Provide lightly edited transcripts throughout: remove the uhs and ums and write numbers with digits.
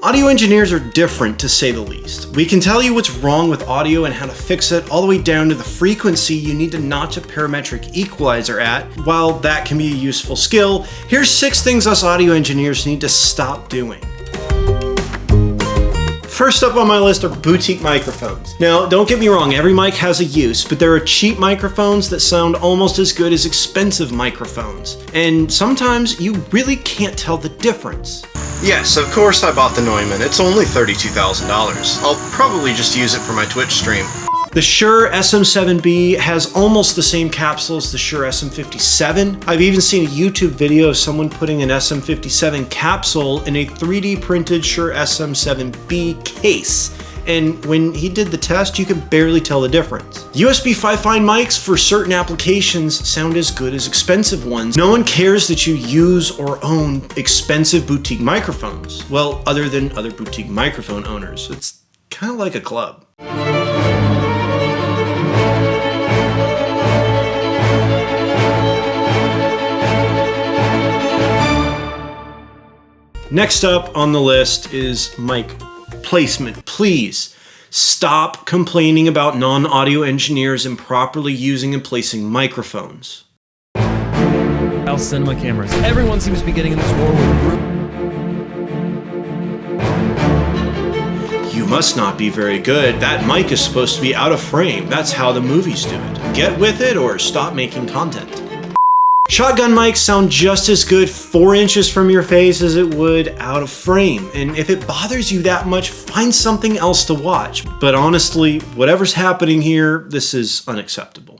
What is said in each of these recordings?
Audio engineers are different, to say the least. We can tell you what's wrong with audio and how to fix it, all the way down to the frequency you need to notch a parametric equalizer at. While that can be a useful skill, here's 6 things us audio engineers need to stop doing. First up on my list are boutique microphones. Now, don't get me wrong, every mic has a use, but there are cheap microphones that sound almost as good as expensive microphones. And sometimes you really can't tell the difference. Yes, of course I bought the Neumann. It's only $32,000. I'll probably just use it for my Twitch stream. The Shure SM7B has almost the same capsule as the Shure SM57. I've even seen a YouTube video of someone putting an SM57 capsule in a 3D printed Shure SM7B case. And when he did the test, you could barely tell the difference. USB 5.5 mics for certain applications sound as good as expensive ones. No one cares that you use or own expensive boutique microphones. Well, other than other boutique microphone owners. It's kind of like a club. Next up on the list is mic placement. Please stop complaining about non-audio engineers improperly using and placing microphones. Cinema cameras. Everyone seems to be getting in this war with a group. You must not be very good. That mic is supposed to be out of frame. That's how the movies do it. Get with it or stop making content. Shotgun mics sound just as good 4 inches from your face as it would out of frame, and if it bothers you that much, find something else to watch. But honestly, whatever's happening here, this is unacceptable.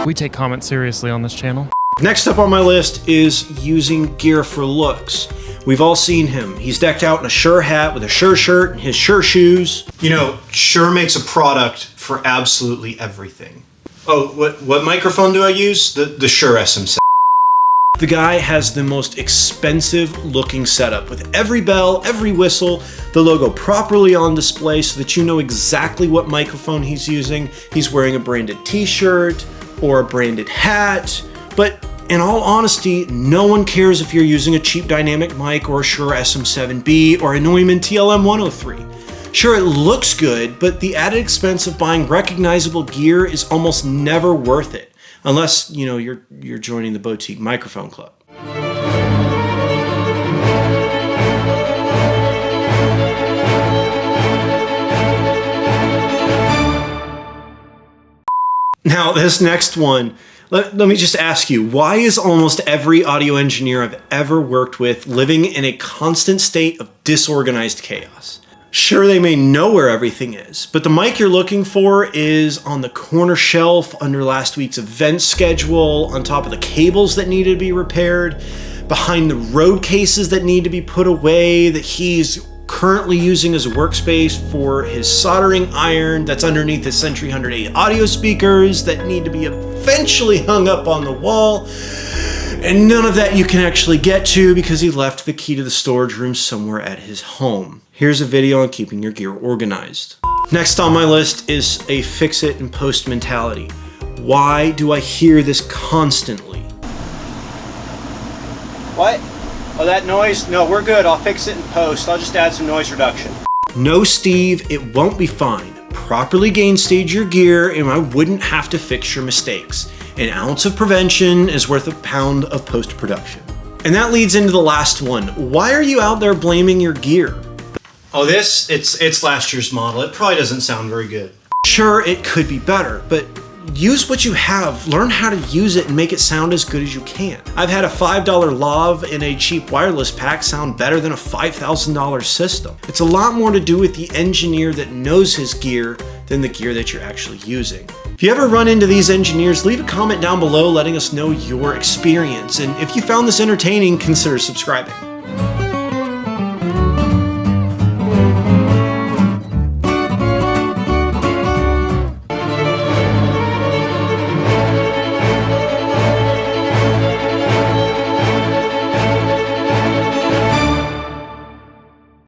We take comments seriously on this channel. Next up on my list is using gear for looks. We've all seen him. He's decked out in a Shure hat with a Shure shirt and his Shure shoes. You know, Shure makes a product for absolutely everything. Oh, what microphone do I use? The Shure SM7. The guy has the most expensive looking setup with every bell, every whistle, the logo properly on display so that you know exactly what microphone he's using. He's wearing a branded t-shirt or a branded hat, but in all honesty, no one cares if you're using a cheap dynamic mic or a Shure SM7B or a Neumann TLM-103. Sure, it looks good, but the added expense of buying recognizable gear is almost never worth it, unless, you know, you're joining the boutique microphone club. Now, this next one, let me just ask you, why is almost every audio engineer I've ever worked with living in a constant state of disorganized chaos? Sure, they may know where everything is, but the mic you're looking for is on the corner shelf under last week's event schedule, on top of the cables that needed to be repaired, behind the road cases that need to be put away, that he's currently using as a workspace for his soldering iron that's underneath his Century 108 audio speakers that need to be eventually hung up on the wall. And none of that you can actually get to because he left the key to the storage room somewhere at his home. Here's a video on keeping your gear organized. Next on my list is a fix it and post mentality. Why do I hear this constantly? What? Oh, that noise? No, we're good. I'll fix it in post. I'll just add some noise reduction. No, Steve, it won't be fine. Properly gain stage your gear and I wouldn't have to fix your mistakes. An ounce of prevention is worth a pound of post-production. And that leads into the last one. Why are you out there blaming your gear? Oh, it's last year's model. It probably doesn't sound very good. Sure, it could be better, but use what you have. Learn how to use it and make it sound as good as you can. I've had a $5 lav in a cheap wireless pack sound better than a $5,000 system. It's a lot more to do with the engineer that knows his gear than the gear that you're actually using. If you ever run into these engineers, leave a comment down below letting us know your experience. And if you found this entertaining, consider subscribing.